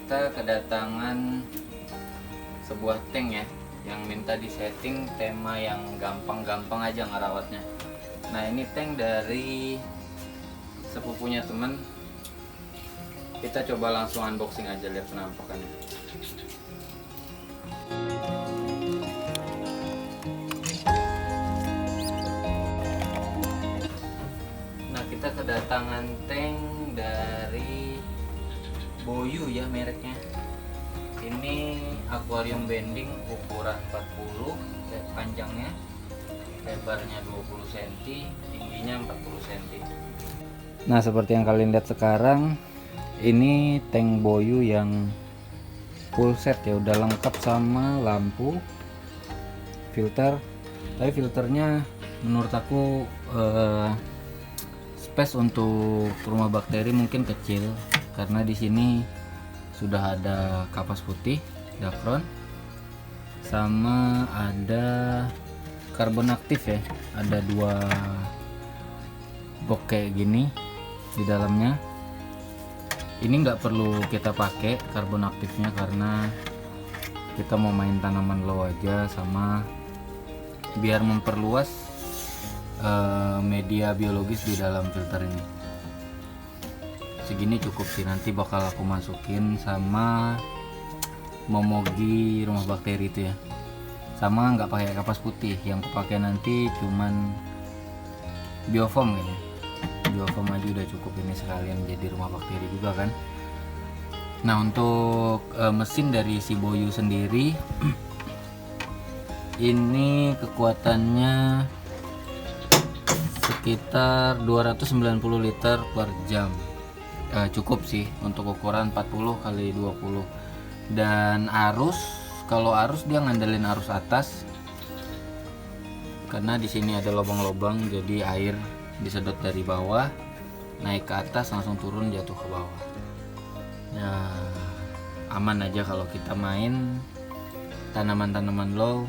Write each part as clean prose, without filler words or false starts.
kita kedatangan sebuah tank ya, yang minta disetting tema yang gampang-gampang aja ngerawatnya. Nah ini tank dari sepupunya temen. Kita coba langsung unboxing aja, lihat penampakannya. Nah kita kedatangan tank dari Boyu ya mereknya. Ini aquarium bending ukuran 40 panjangnya, lebarnya 20 cm, tingginya 40 cm. Nah seperti yang kalian lihat sekarang, ini tank Boyu yang full set ya, udah lengkap sama lampu, filter. Tapi filternya menurut aku space untuk rumah bakteri mungkin kecil, karena di sini sudah ada kapas putih, Dacron, sama ada karbon aktif ya. Ada 2 box kayak gini di dalamnya. Ini nggak perlu kita pakai karbon aktifnya karena kita mau main tanaman low aja, sama biar memperluas media biologis di dalam filter ini. Segini cukup sih, nanti bakal aku masukin sama momogi rumah bakteri itu ya. Sama nggak pakai kapas putih, yang aku pakai nanti cuman biofoam kayaknya. Biofoam aja udah cukup, ini sekalian jadi rumah bakteri juga kan. Nah untuk mesin dari si Boyu sendiri ini kekuatannya sekitar 290 liter per jam. Cukup sih untuk ukuran 40 kali 20. Dan arus, kalau arus dia ngandelin arus atas, karena di sini ada lubang-lubang, jadi air disedot dari bawah naik ke atas langsung turun jatuh ke bawah. Ya aman aja kalau kita main tanaman-tanaman low.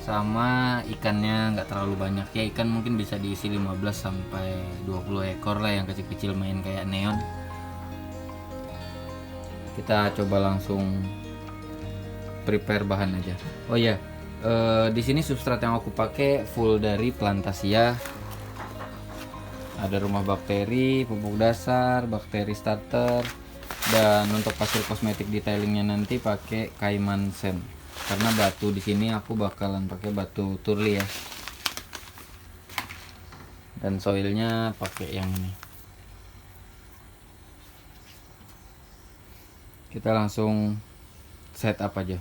Sama ikannya nggak terlalu banyak ya, ikan mungkin bisa diisi 15 sampai 20 ekor lah, yang kecil-kecil main kayak neon. Kita coba langsung prepare bahan aja. Oh ya, di sini substrat yang aku pakai full dari Plantasia. Ada rumah bakteri, pupuk dasar, bakteri starter, dan untuk pasir kosmetik detailingnya nanti pakai Cayman Sand. Karena batu di sini aku bakalan pakai batu turli ya. Dan soilnya pakai yang ini. Kita langsung setup aja.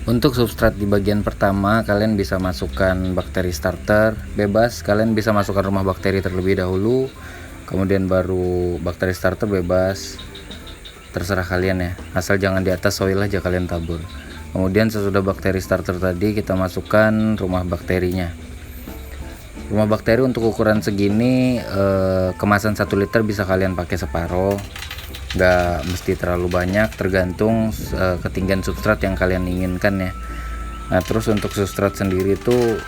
Untuk substrat di bagian pertama kalian bisa masukkan bakteri starter, bebas. Kalian bisa masukkan rumah bakteri terlebih dahulu, kemudian baru bakteri starter, bebas. Terserah kalian ya, asal jangan di atas soil aja kalian tabur. Kemudian sesudah bakteri starter tadi kita masukkan rumah bakterinya. Rumah bakteri untuk ukuran segini, kemasan 1 liter bisa kalian pakai separuh, nggak mesti terlalu banyak, tergantung ketinggian substrat yang kalian inginkan ya. Nah terus untuk substrat sendiri tuh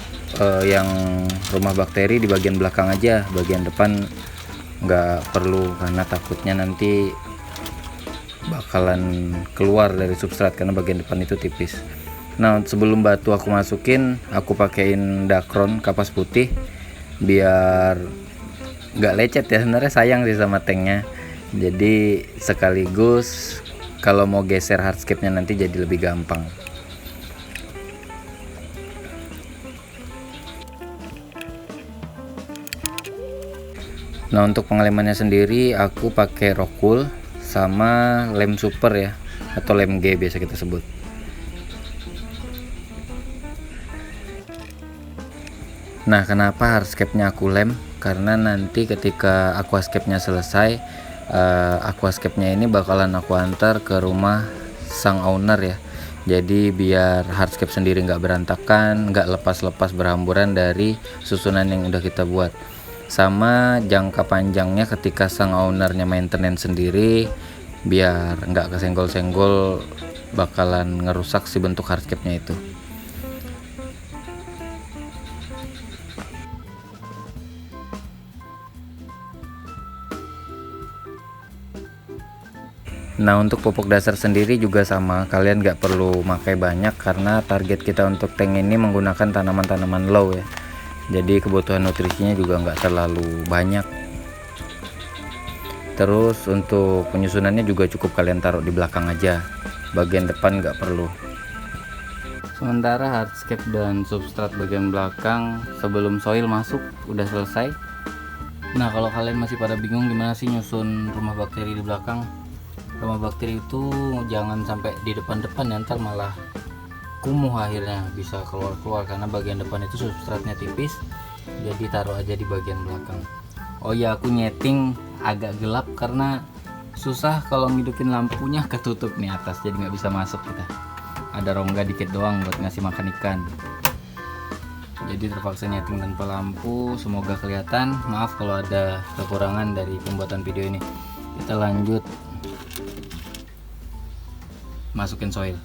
yang rumah bakteri di bagian belakang aja, bagian depan nggak perlu, karena takutnya nanti bakalan keluar dari substrat karena bagian depan itu tipis. Nah sebelum batu aku masukin, aku pakein Dacron kapas putih biar nggak lecet ya. Sebenarnya sayang sih sama tanknya, jadi sekaligus kalau mau geser hardscape nya nanti jadi lebih gampang. Nah untuk pengelemannya sendiri aku pakai Rockwool sama lem super ya, atau lem G biasa kita sebut. Nah kenapa hardscape-nya aku lem? Karena nanti ketika aquascape-nya selesai, aquascape-nya ini bakalan aku antar ke rumah sang owner ya. Jadi biar hardscape sendiri nggak berantakan, nggak lepas-lepas berhamburan dari susunan yang udah kita buat. Sama jangka panjangnya ketika sang ownernya maintenance sendiri, biar nggak kesenggol-senggol, bakalan ngerusak si bentuk hardscape-nya itu. Nah, untuk pupuk dasar sendiri juga sama, kalian nggak perlu pakai banyak karena target kita untuk tank ini menggunakan tanaman-tanaman low ya. Jadi kebutuhan nutrisinya juga nggak terlalu banyak. Terus untuk penyusunannya juga cukup kalian taruh di belakang aja, bagian depan nggak perlu. Sementara hardscape dan substrat bagian belakang sebelum soil masuk udah selesai. Nah, kalau kalian masih pada bingung gimana sih nyusun rumah bakteri di belakang, rumah bakteri itu jangan sampai di depan-depan ya, ntar malah kumuh akhirnya, bisa keluar-keluar karena bagian depan itu substratnya tipis. Jadi taruh aja di bagian belakang. Oh ya, aku nyeting agak gelap karena susah kalau ngidupin lampunya ketutup nih atas, jadi nggak bisa masuk kita. Ada rongga dikit doang buat ngasih makan ikan, jadi terpaksa nyeting tanpa lampu. Semoga kelihatan. Maaf kalau ada kekurangan dari pembuatan video ini. Kita lanjut masukin soil.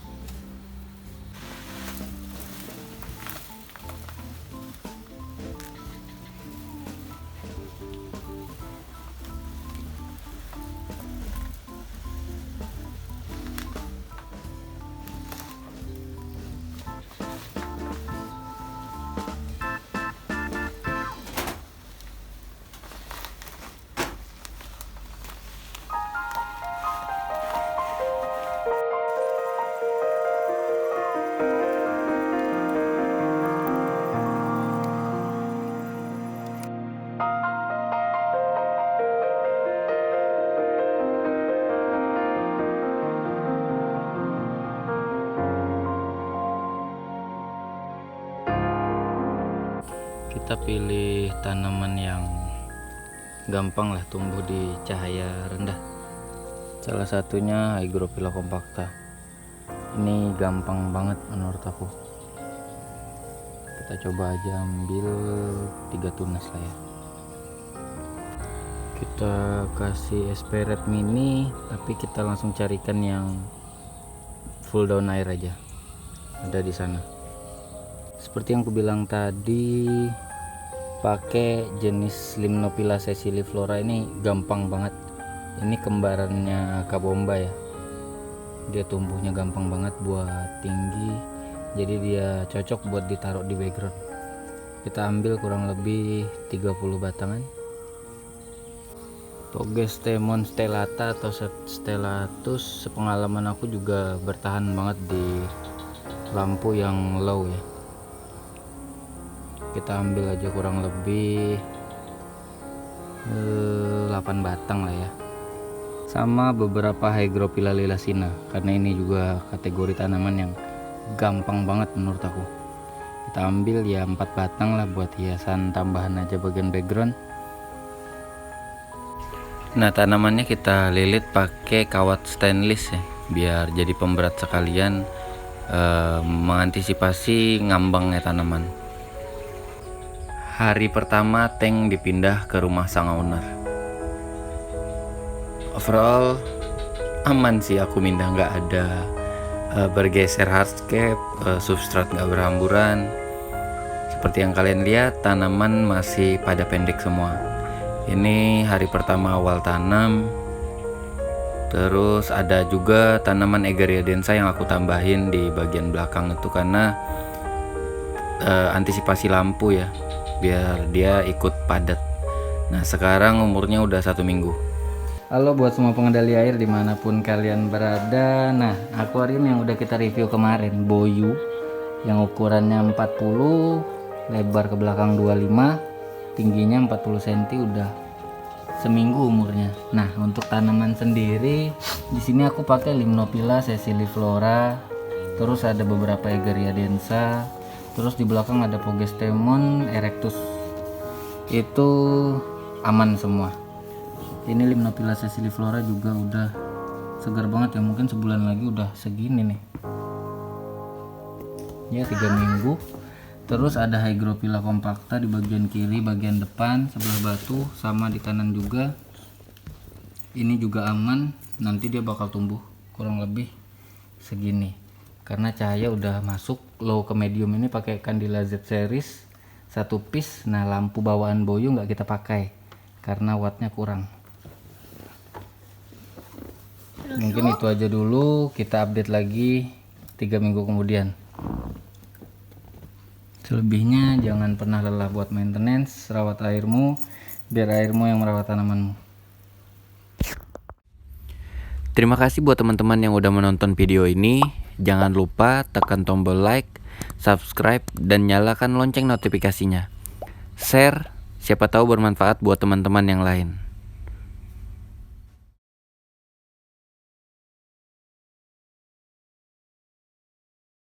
Kita pilih tanaman yang gampang lah tumbuh di cahaya rendah. Salah satunya Hygrophila compacta. Ini gampang banget menurut aku. Kita coba aja ambil 3 tunas lah ya. Kita kasih SP red mini, tapi kita langsung carikan yang full daun air aja. Ada di sana. Seperti yang aku bilang tadi, pakai jenis Limnophila sessiliflora ini gampang banget. Ini kembarannya Kabomba ya. Dia tumbuhnya gampang banget buat tinggi, jadi dia cocok buat ditaruh di background. Kita ambil kurang lebih 30 batangan. Pogestemon stellata atau stellatus, sepengalaman aku juga bertahan banget di lampu yang low ya. Kita ambil aja kurang lebih 8 batang lah ya, sama beberapa Hygrophila lilacina, karena ini juga kategori tanaman yang gampang banget menurut aku. Kita ambil ya 4 batang lah buat hiasan tambahan aja bagian background. Nah, tanamannya kita lilit pakai kawat stainless ya, biar jadi pemberat sekalian, mengantisipasi ngambangnya tanaman. Hari pertama tank dipindah ke rumah sang owner. Overall aman sih, aku pindah nggak ada bergeser hardscape, substrat nggak berhamburan. Seperti yang kalian lihat, tanaman masih pada pendek semua. Ini hari pertama awal tanam. Terus ada juga tanaman Egeria densa yang aku tambahin di bagian belakang itu karena antisipasi lampu ya, biar dia ikut padat. Nah, sekarang umurnya udah 1 minggu. Halo buat semua pengendali air dimanapun kalian berada. Nah, akuarium yang udah kita review kemarin, Boyu, yang ukurannya 40, lebar ke belakang 25, tingginya 40 cm, udah seminggu umurnya. Nah, untuk tanaman sendiri di sini aku pakai Limnophila sessiliflora, terus ada beberapa Egeria densa, terus di belakang ada Pogestemon erectus. Itu aman semua. Ini Limnophila sessiliflora juga udah segar banget ya, mungkin sebulan lagi udah segini nih ya, 3 minggu. Terus ada Hygrophila compacta di bagian kiri, bagian depan sebelah batu, sama di kanan juga. Ini juga aman, nanti dia bakal tumbuh kurang lebih segini karena cahaya udah masuk. Low ke medium ini pakai Candila Z series 1 piece. Nah, lampu bawaan Boyu nggak kita pakai karena wattnya kurang. Mungkin itu aja dulu, kita update lagi 3 minggu kemudian. Selebihnya jangan pernah lelah buat maintenance, rawat airmu, biar airmu yang merawat tanamanmu. Terima kasih buat teman-teman yang udah menonton video ini. Jangan lupa tekan tombol like, subscribe, dan nyalakan lonceng notifikasinya. Share, siapa tahu bermanfaat buat teman-teman yang lain.